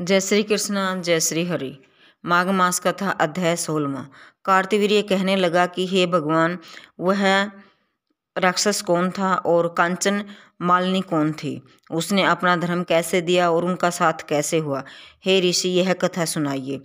जय श्री कृष्ण जय श्री हरि। माघ मास कथा अध्याय 16वां। कार्तवीर्य कहने लगा कि हे भगवान, वह राक्षस कौन था और कांचन मालिनी कौन थी? उसने अपना धर्म कैसे दिया और उनका साथ कैसे हुआ? हे ऋषि, यह कथा सुनाइए।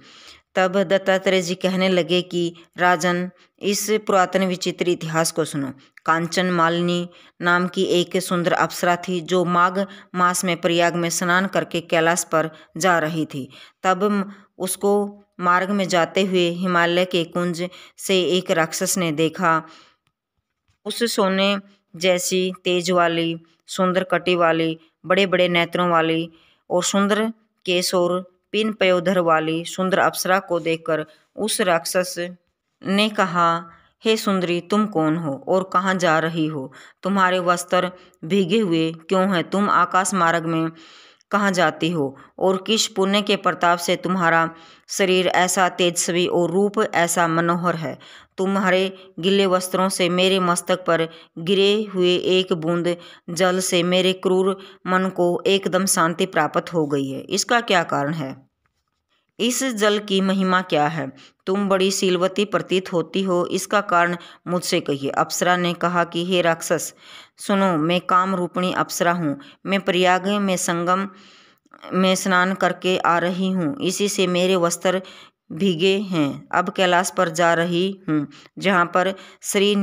तब दत्तात्रेय जी कहने लगे कि राजन, इस पुरातन विचित्र इतिहास को सुनो। कांचन मालिनी नाम की एक सुंदर अप्सरा थी जो माघ मास में प्रयाग में स्नान करके कैलाश पर जा रही थी। तब उसको मार्ग में जाते हुए हिमालय के कुंज से एक राक्षस ने देखा। उस सोने जैसी तेज वाली, सुंदर कटी वाली, बड़े बड़े नेत्रों वाली और सुंदर केश और पिन पयोधर वाली सुंदर अप्सरा को देखकर उस राक्षस ने कहा, हे सुंदरी, तुम कौन हो और कहाँ जा रही हो? तुम्हारे वस्त्र भीगे हुए क्यों हैं? तुम आकाश मार्ग में कहाँ जाती हो और किस पुण्य के प्रताप से तुम्हारा शरीर ऐसा तेजस्वी और रूप ऐसा मनोहर है? तुम्हारे गीले वस्त्रों से मेरे मस्तक पर गिरे हुए एक बूंद जल से मेरे क्रूर मन को एकदम शांति प्राप्त हो गई है। इसका क्या कारण है? इस जल की महिमा क्या है? तुम बड़ी शीलवती प्रतीत होती हो, इसका कारण मुझसे कहिए। अप्सरा ने कहा कि हे राक्षस, सुनो, मैं काम रूपिणी अप्सरा हूँ। मैं प्रयाग में संगम में स्नान करके आ रही हूँ, इसी से मेरे वस्त्र भीगे हैं। अब कैलाश पर जा रही हूँ, जहाँ पर श्री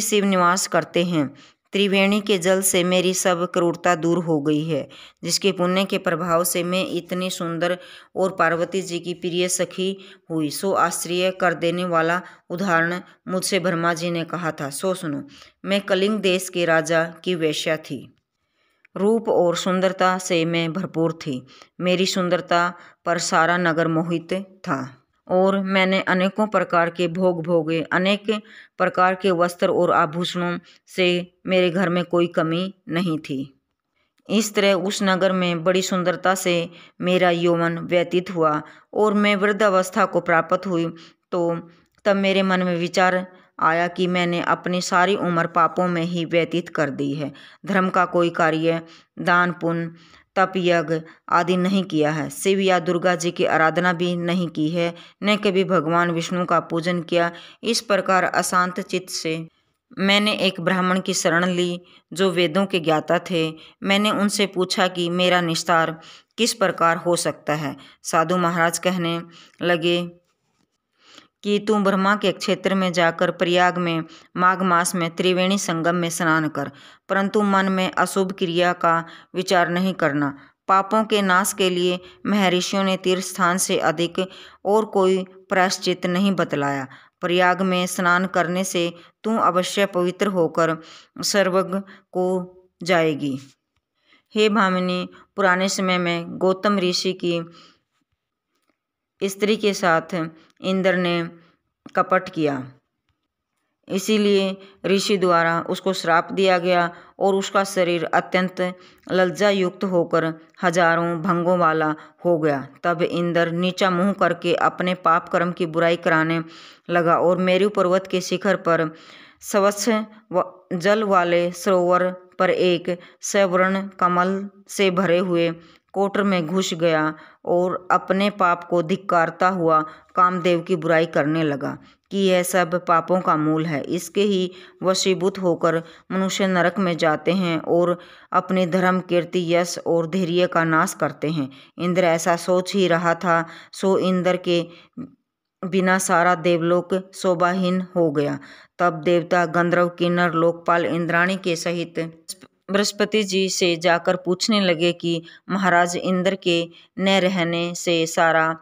शिव निवास करते हैं। त्रिवेणी के जल से मेरी सब क्रूरता दूर हो गई है, जिसके पुण्य के प्रभाव से मैं इतनी सुंदर और पार्वती जी की प्रिय सखी हुई। सो आश्चर्य कर देने वाला उदाहरण मुझसे ब्रह्मा जी ने कहा था, सो सुनो। मैं कलिंग देश के राजा की वेश्या थी। रूप और सुंदरता से मैं भरपूर थी। मेरी सुंदरता पर सारा नगर मोहित था और मैंने अनेकों प्रकार के भोग भोगे। अनेक प्रकार के वस्त्र और आभूषणों से मेरे घर में कोई कमी नहीं थी। इस तरह उस नगर में बड़ी सुंदरता से मेरा यौवन व्यतीत हुआ और मैं वृद्धावस्था को प्राप्त हुई। तो तब मेरे मन में विचार आया कि मैंने अपनी सारी उम्र पापों में ही व्यतीत कर दी है। धर्म का कोई कार्य, दान पुण्य, तप यज्ञ आदि नहीं किया है। शिव या दुर्गा जी की आराधना भी नहीं की है, न कभी भगवान विष्णु का पूजन किया। इस प्रकार अशांत चित्त से मैंने एक ब्राह्मण की शरण ली जो वेदों के ज्ञाता थे। मैंने उनसे पूछा कि मेरा निस्तार किस प्रकार हो सकता है। साधु महाराज कहने लगे कि तुम ब्रह्मा के क्षेत्र में जाकर प्रयाग में माघ मास में त्रिवेणी संगम में स्नान कर, परंतु मन में अशुभ क्रिया का विचार नहीं करना। पापों के नाश के लिए महर्षियों ने तीर्थ स्थान से अधिक और कोई प्रायश्चित नहीं बतलाया। प्रयाग में स्नान करने से तू अवश्य पवित्र होकर स्वर्ग को जाएगी। हे भामिनी, पुराने समय में गौतम ऋषि की स्त्री के साथ इंद्र ने कपट किया, इसीलिए ऋषि द्वारा उसको श्राप दिया गया और उसका शरीर अत्यंत लज्जा युक्त होकर हजारों भंगों वाला हो गया। तब इंद्र नीचा मुंह करके अपने पाप कर्म की बुराई कराने लगा और मेरु पर्वत के शिखर पर स्वच्छ जल वाले सरोवर पर एक स्वर्ण कमल से भरे हुए कोटर में घुस गया और अपने पाप को धिक्कारता हुआ कामदेव की बुराई करने लगा कि यह सब पापों का मूल है। इसके ही वशीभूत होकर मनुष्य नरक में जाते हैं और अपने धर्म, कीर्ति, यश और धैर्य का नाश करते हैं। इंद्र ऐसा सोच ही रहा था, सो इंद्र के बिना सारा देवलोक शोभाहीन हो गया। तब देवता, गंधर्व, किन्नर, लोकपाल इंद्राणी के सहित बृहस्पति जी से जाकर पूछने लगे कि महाराज, इंद्र के न रहने से सारा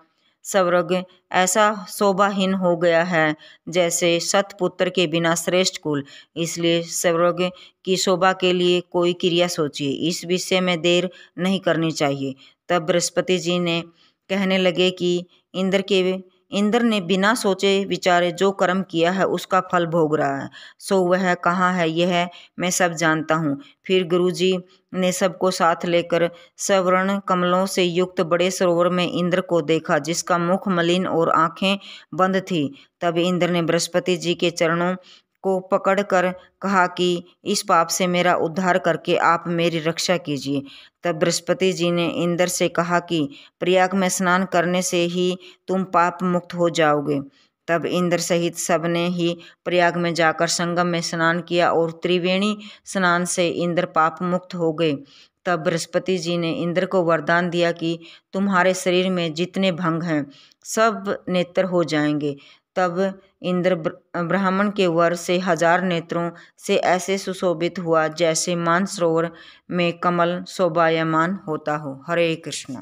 स्वर्ग ऐसा शोभाहीन हो गया है जैसे सतपुत्र के बिना श्रेष्ठ कुल। इसलिए स्वर्ग की शोभा के लिए कोई क्रिया सोचिए, इस विषय में देर नहीं करनी चाहिए। तब बृहस्पति जी ने कहने लगे कि इंद्र ने बिना सोचे विचारे जो कर्म किया है उसका फल भोग रहा है, सो वह कहाँ है यह मैं सब जानता हूँ। फिर गुरुजी ने सबको साथ लेकर स्वर्ण कमलों से युक्त बड़े सरोवर में इंद्र को देखा, जिसका मुख मलिन और आंखें बंद थी। तब इंद्र ने बृहस्पति जी के चरणों को पकड़कर कहा कि इस पाप से मेरा उद्धार करके आप मेरी रक्षा कीजिए। तब बृहस्पति जी ने इंद्र से कहा कि प्रयाग में स्नान करने से ही तुम पाप मुक्त हो जाओगे। तब इंद्र सहित सबने ही प्रयाग में जाकर संगम में स्नान किया और त्रिवेणी स्नान से इंद्र पाप मुक्त हो गए। तब बृहस्पति जी ने इंद्र को वरदान दिया कि तुम्हारे शरीर में जितने भंग हैं सब नेत्र हो जाएंगे। तब इंद्र ब्राह्मण के वर से 1000 नेत्रों से ऐसे सुशोभित हुआ जैसे मानसरोवर में कमल शोभायमान होता हो। हरे कृष्ण।